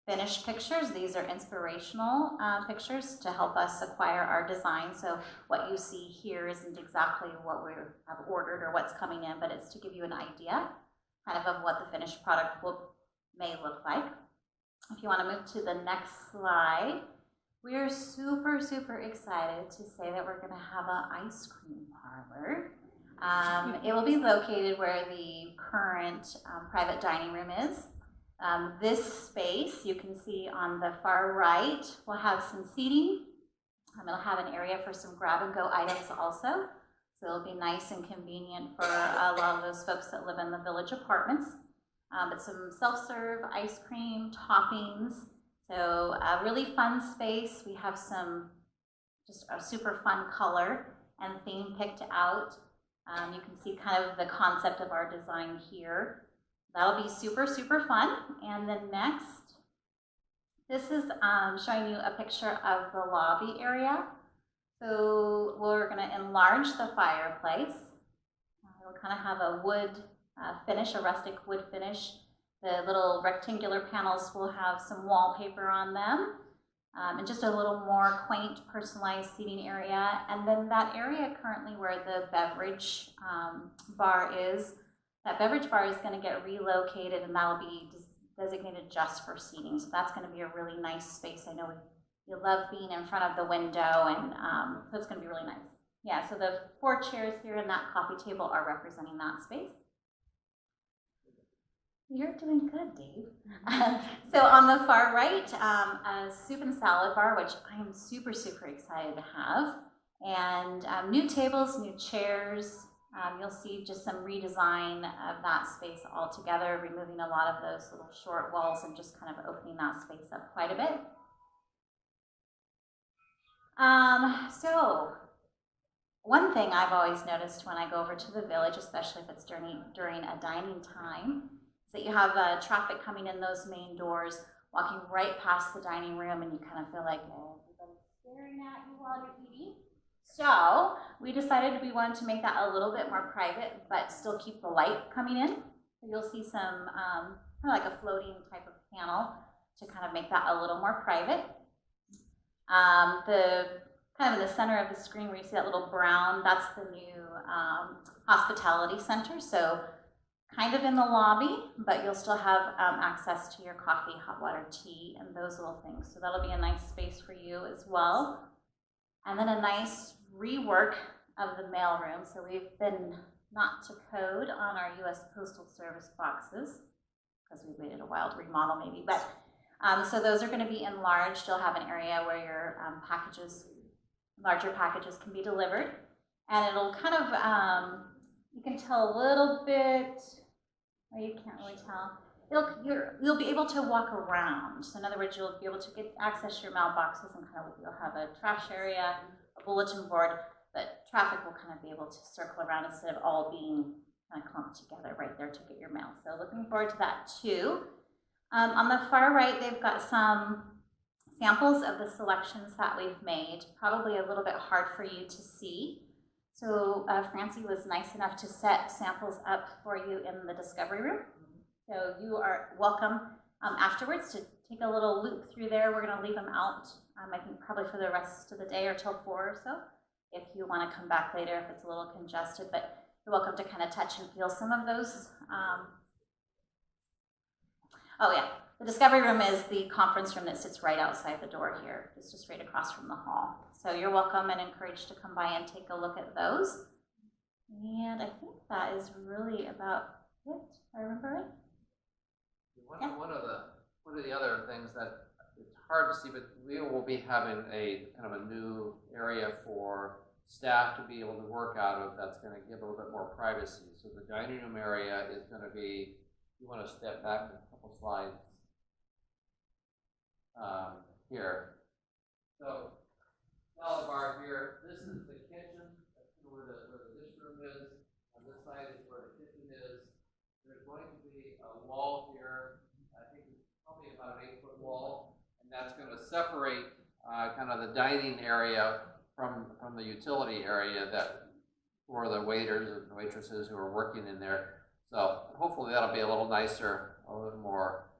Speaker 7: finished pictures. These are inspirational pictures to help us acquire our design. So what you see here isn't exactly what we have ordered or what's coming in, but it's to give you an idea kind of what the finished product may look like. If you want to move to the next slide, we are super, super excited to say that we're going to have an ice cream parlor. It will be located where the current private dining room is. This space, you can see on the far right, will have some seating. It'll have an area for some grab-and-go items also. So it'll be nice and convenient for a lot of those folks that live in the village apartments. But some self-serve ice cream, toppings. So a really fun space. We have just a super fun color and theme picked out. You can see kind of the concept of our design here. That'll be super, super fun. And then next, this is showing you a picture of the lobby area. So we're going to enlarge the fireplace. It'll kind of have a wood finish, a rustic wood finish. The little rectangular panels will have some wallpaper on them, and just a little more quaint, personalized seating area. And then that area currently where the beverage bar is, that beverage bar is going to get relocated, and that'll be designated just for seating. So that's going to be a really nice space. I know you love being in front of the window, and so it's going to be really nice. Yeah, so the 4 chairs here and that coffee table are representing that space. You're doing good, Dave. So on the far right, a soup and salad bar, which I am super, super excited to have. And new tables, new chairs. You'll see just some redesign of that space altogether, removing a lot of those little short walls and just kind of opening that space up quite a bit. So one thing I've always noticed when I go over to the village, especially if it's during a dining time, is that you have traffic coming in those main doors, walking right past the dining room, and you kind of feel like everybody's staring at you while you're eating. So we decided we wanted to make that a little bit more private, but still keep the light coming in. So you'll see some kind of like a floating type of panel to kind of make that a little more private. The kind of in the center of the screen where you see that little brown, that's the new hospitality center. So kind of in the lobby, but you'll still have access to your coffee, hot water, tea, and those little things. So that'll be a nice space for you as well. And then a nice rework of the mailroom. So we've been not to code on our U.S. Postal Service boxes because we waited a while to remodel maybe. But so those are going to be enlarged. You'll have an area where your larger packages can be delivered. And it'll kind of, you can tell a little bit, or you can't really tell. You'll be able to walk around. So in other words, you'll be able to access your mailboxes, and kind of you'll have a trash area, a bulletin board, but traffic will kind of be able to circle around instead of all being kind of clumped together right there to get your mail. So looking forward to that too. On the far right, they've got some samples of the selections that we've made, probably a little bit hard for you to see. So Francie was nice enough to set samples up for you in the discovery room. So you are welcome afterwards to take a little loop through there. We're gonna leave them out, I think probably for the rest of the day or till 4 or so. If you wanna come back later, if it's a little congested, but you're welcome to kind of touch and feel some of those. Oh yeah, the Discovery Room is the conference room that sits right outside the door here. It's just right across from the hall. So you're welcome and encouraged to come by and take a look at those. And I think that is really about it, if I remember right.
Speaker 8: One of the other things that it's hard to see, but we will be having a kind of a new area for staff to be able to work out of that's going to give a little bit more privacy. So the dining room area is going to be, you want to step back a couple slides here. So salad bar here, this is the kitchen, that's where the dish room is. On this side is where the kitchen is. There's going to be a wall here, I think it's probably about an 8-foot wall, and that's going to separate kind of the dining area from the utility area that for the waiters and waitresses who are working in there. So hopefully that'll be a little nicer, a little more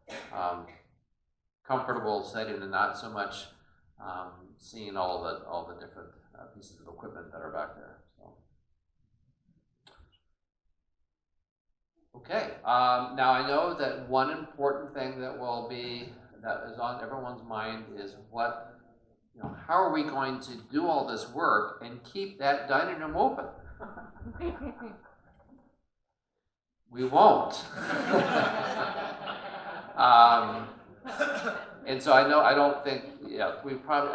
Speaker 8: comfortable setting, and not so much seeing all the different pieces of equipment that are back there. So. Okay, now I know that one important thing that is on everyone's mind is how are we going to do all this work and keep that dining room open? We won't. And so I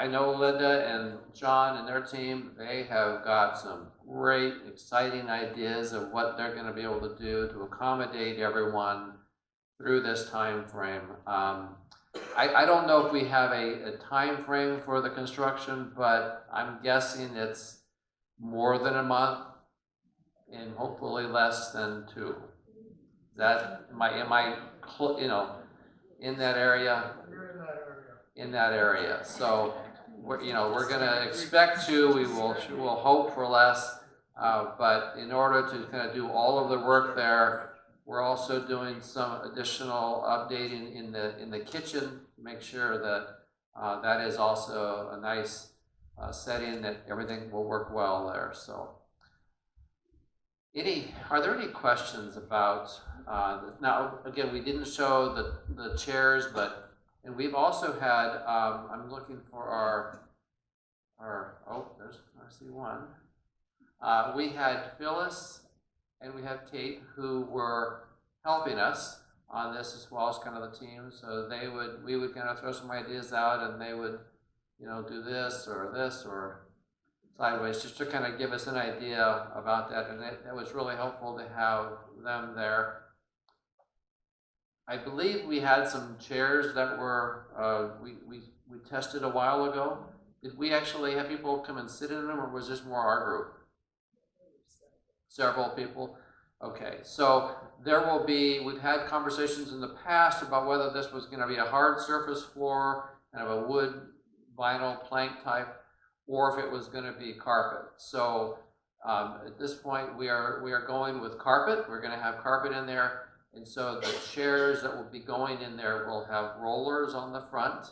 Speaker 8: know Linda and John and their team, they have got some great, exciting ideas of what they're going to be able to do to accommodate everyone through this time frame. I don't know if we have a time frame for the construction, but I'm guessing it's more than a month and hopefully less than 2. Am I in that area? In that area. So we're going to expect to. We will hope for less, but in order to kind of do all of the work there, we're also doing some additional updating in the kitchen to make sure that that is also a nice setting, that everything will work well there. So, are there any questions about? Now, again, we didn't show the chairs, and we've also had. I'm looking for our. I see one. We had Phyllis and we have Kate, who were helping us on this as well as kind of the team. So we would kind of throw some ideas out, and they would, do this or sideways, just to kind of give us an idea about that. And that was really helpful to have them there. I believe we had some chairs that were we tested a while ago. Did we actually have people come and sit in them, or was this more our group? Several people. Okay, so we've had conversations in the past about whether this was going to be a hard surface floor, kind of a wood, vinyl, plank type, or if it was going to be carpet. So at this point, we are going with carpet. We're going to have carpet in there, and so the chairs that will be going in there will have rollers on the front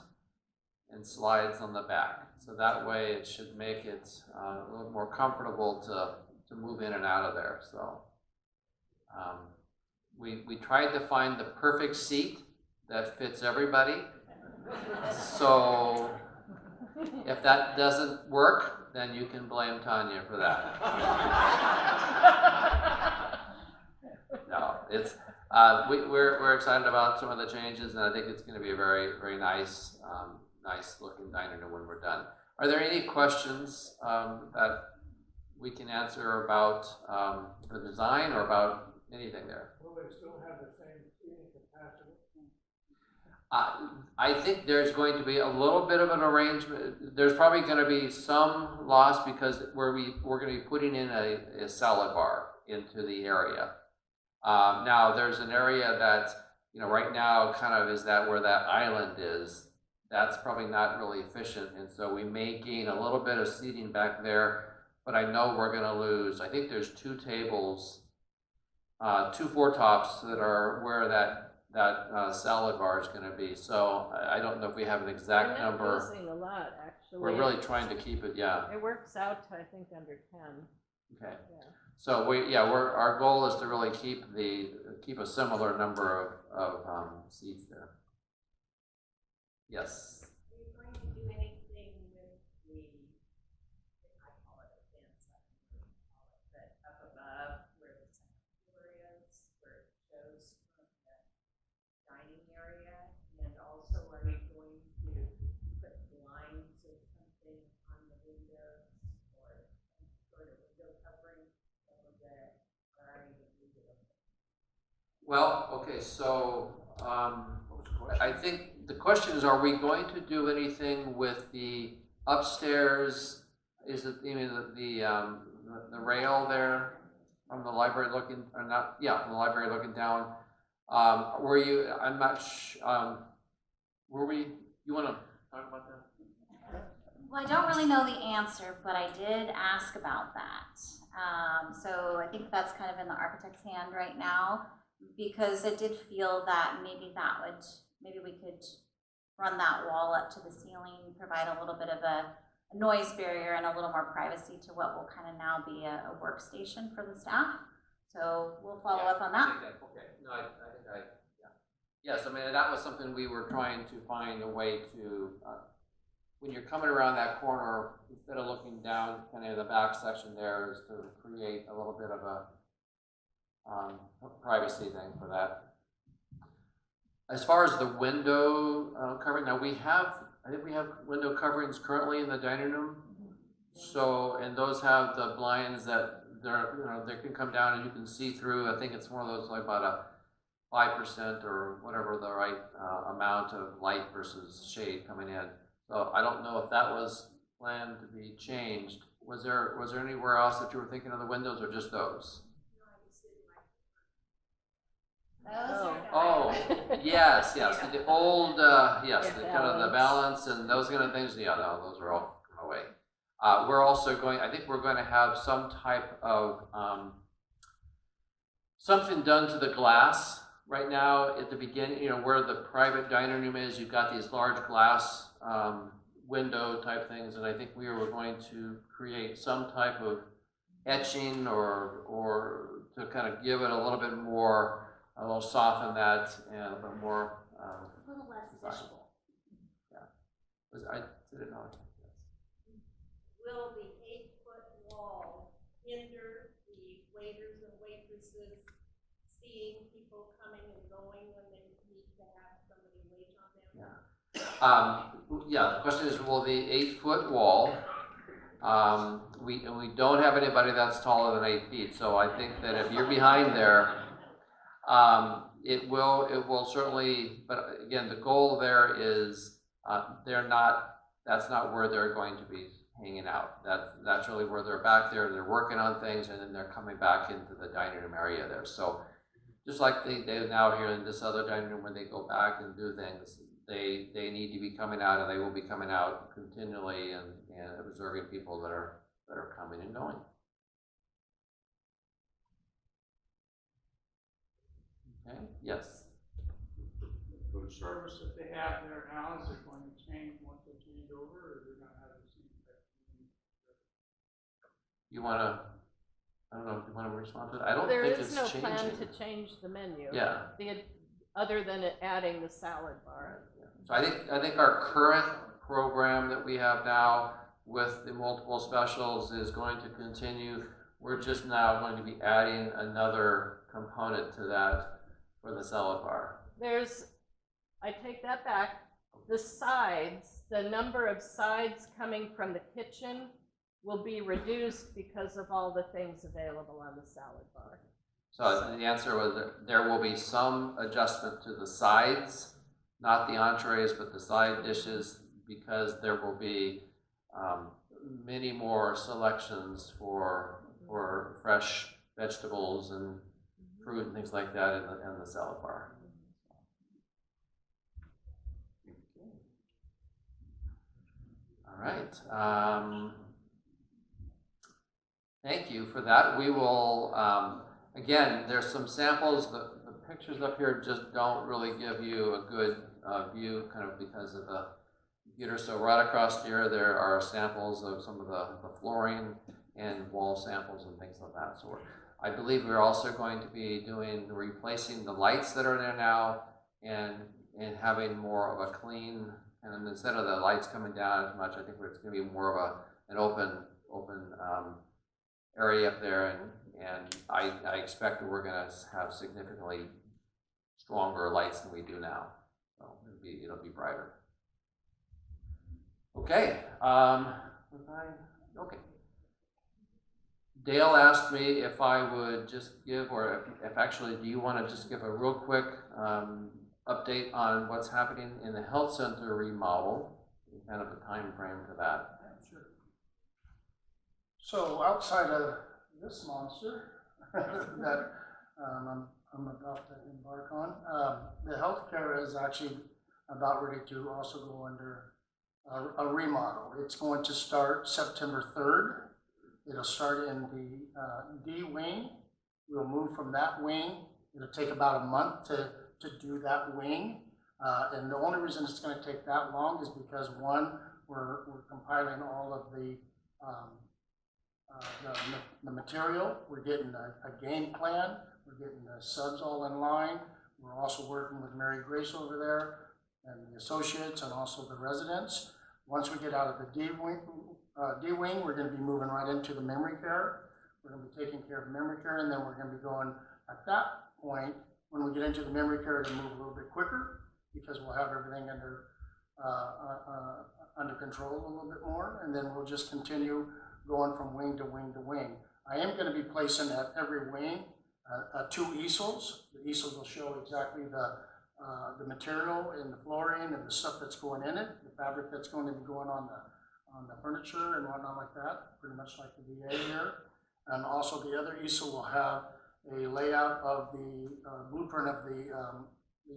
Speaker 8: and slides on the back. So that way, it should make it a little more comfortable to move in and out of there. So we tried to find the perfect seat that fits everybody. So if that doesn't work, then you can blame Tanya for that. No, it's we're excited about some of the changes, and I think it's going to be a very, very nice looking dining room when we're done. Are there any questions that we can answer about the design or about anything there?
Speaker 4: Will they still have the same seating capacity?
Speaker 8: I think there's going to be a little bit of an arrangement. There's probably going to be some loss because we're going to be putting in a salad bar into the area. Now there's an area that right now kind of is that where that island is. That's probably not really efficient, and so we may gain a little bit of seating back there. But I know we're going to lose. I think there's 2 tables, 2 4-tops that are where that that salad bar is gonna be. So I don't know if we have an exact
Speaker 5: We're not
Speaker 8: number.
Speaker 5: losing a lot, actually.
Speaker 8: We're really trying to keep it, yeah,
Speaker 5: It works out to, I think, under 10.
Speaker 8: okay.
Speaker 5: Yeah.
Speaker 8: So our goal is to really keep a similar number of seats there. Yes.
Speaker 10: Are you going to do anything with I call it a dance, I don't know what you call it, but up above where the second floor is, where it shows from the dining area? And also, are you going to put blinds or something on the windows or some sort of window covering so that, or are you going to leave it open?
Speaker 8: Well, okay, so I think the question is, are we going to do anything with the upstairs? Is it, you mean the rail there from the library looking, or not, yeah, from the library looking down? Were you, I'm not you want to talk about that?
Speaker 7: Well, I don't really know the answer, but I did ask about that. So I think that's kind of in the architect's hand right now, because I did feel that maybe we could run that wall up to the ceiling, provide a little bit of a noise barrier and a little more privacy to what will kind of now be a workstation for the staff. So we'll follow up on that.
Speaker 8: Okay, no, I think yes, I mean, that was something we were trying to find a way to, when you're coming around that corner, instead of looking down kind of in the back section there, is to create a little bit of a privacy thing for that. As far as the window covering, now I think we have window coverings currently in the dining room. So, and those have the blinds that they can come down and you can see through. I think it's one of those like about a 5% or whatever the right amount of light versus shade coming in. So I don't know if that was planned to be changed. Was there anywhere else that you were thinking of the windows, or just those? Oh, yes, the old, yes, the kind of the balance and those kind of things. Yeah, no, those are all away. We're also I think we're going to have some type of something done to the glass. Right now, at the beginning, where the private dining room is, you've got these large glass window type things, and I think we were going to create some type of etching or to kind of give it a little bit more. I will soften that and a bit more.
Speaker 7: A little less visual.
Speaker 8: Yeah. I didn't know.
Speaker 10: Will the 8-foot wall hinder the waiters and waitresses seeing people coming and going when they need to have somebody wait on them?
Speaker 8: Yeah. The question is, will the 8-foot wall? We don't have anybody that's taller than 8 feet, so I think that if you're behind there. It will certainly, but again, the goal there is, that's not where they're going to be hanging out. That's really where they're back there, they're working on things, and then they're coming back into the dining room area there. So just like they now here in this other dining room, when they go back and do things, they need to be coming out, and they will be coming out continually and observing people that are coming and going. Okay. Yes.
Speaker 4: The food service that they have there now, is it going to change once they change over, or is it going to have the same type of thing?
Speaker 8: You want to, I don't know if you want to respond to that. I don't
Speaker 5: There
Speaker 8: think
Speaker 5: is
Speaker 8: it's
Speaker 5: no
Speaker 8: changing.
Speaker 5: plan to change the menu.
Speaker 8: Yeah.
Speaker 5: Other than adding the salad bar.
Speaker 8: So I think our current program that we have now with the multiple specials is going to continue. We're just now going to be adding another component to that for the salad bar.
Speaker 5: I take that back. The sides, the number of sides coming from the kitchen will be reduced because of all the things available on the salad bar.
Speaker 8: So the answer was that there will be some adjustment to the sides, not the entrees, but the side dishes, because there will be many more selections for fresh vegetables and fruit and things like that in the salad bar. All right. Thank you for that. We will, again, there's some samples. The pictures up here just don't really give you a good view, kind of because of the computer. So right across here, there are samples of some of the flooring and wall samples and things like that. So I believe we're also going to be replacing the lights that are there now and having more of a clean, and instead of the lights coming down as much, I think it's going to be more of an open area up there, and I expect that we're going to have significantly stronger lights than we do now. So it'll be brighter. Okay. Okay. Dale asked me if I would just give, or if actually, do you want to just give a real quick update on what's happening in the health center remodel, kind of a time frame for that?
Speaker 9: Sure. So outside of this monster that I'm about to embark on, the healthcare is actually about ready to also go under a remodel. It's going to start September 3rd. It'll start in the D wing. We'll move from that wing. It'll take about a month to do that wing. And the only reason it's going to take that long is because, one, we're compiling all of the material. We're getting a game plan. We're getting the subs all in line. We're also working with Mary Grace over there and the associates and also the residents. Once we get out of the D wing, we're going to be moving right into the memory care. We're going to be taking care of memory care, and then we're going to be going at that point, when we get into the memory care, to move a little bit quicker because we'll have everything under control a little bit more, and then we'll just continue going from wing to wing to wing. I am going to be placing at every wing 2 easels. The easels will show exactly the material and the flooring and the stuff that's going in it, the fabric that's going to be going on the furniture and whatnot like that, pretty much like the VA here. And also the other easel will have a layout of the blueprint of the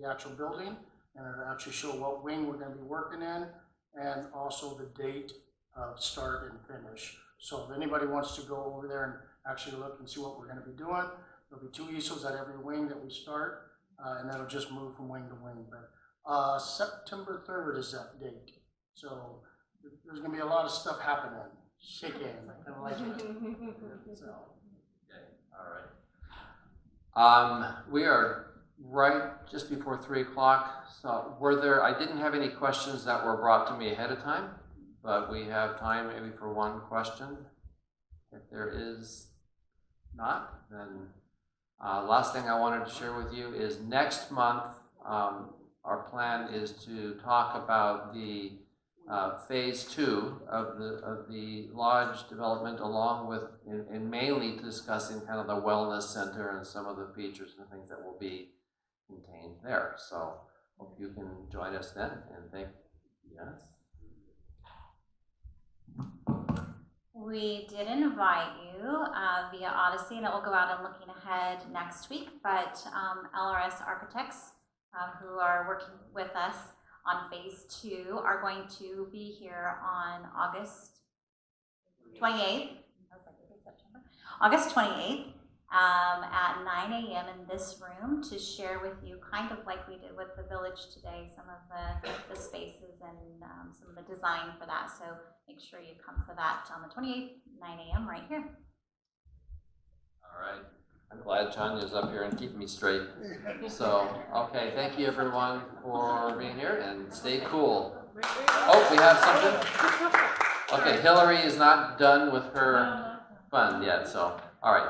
Speaker 9: actual building, and it'll actually show what wing we're going to be working in, and also the date of start and finish. So if anybody wants to go over there and actually look and see what we're going to be doing, there'll be 2 easels at every wing that we start, and that'll just move from wing to wing. But September 3rd is that date. So there's going to be a lot of stuff happening. Shake hands. I kind of like it. So.
Speaker 8: Okay. All right. We are right just before 3 o'clock. So I didn't have any questions that were brought to me ahead of time, but we have time maybe for one question. If there is not, then last thing I wanted to share with you is next month, our plan is to talk about the phase 2 of the lodge development, along with, and mainly discussing kind of the wellness center and some of the features and things that will be contained there. So hope you can join us then, and yes.
Speaker 7: We did invite you via Odyssey, and it will go out on Looking Ahead next week, but LRS Architects, who are working with us on phase 2, are going to be here on August 28th. August 28th at 9 a.m. in this room to share with you, kind of like we did with the village today, some of the spaces and some of the design for that. So make sure you come for that on the 28th, 9 a.m. right here.
Speaker 8: All right. I'm glad Tanya's up here and keeping me straight. So, okay, thank you everyone for being here, and stay cool. Oh, we have something? Okay, Hillary is not done with her fun yet, so, all right.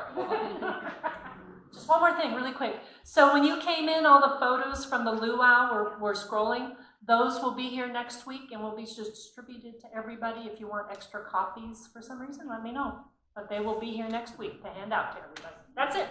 Speaker 3: Just one more thing, really quick. So when you came in, all the photos from the luau were scrolling. Those will be here next week and will be just distributed to everybody. If you want extra copies for some reason, let me know. But they will be here next week to hand out to everybody. That's it.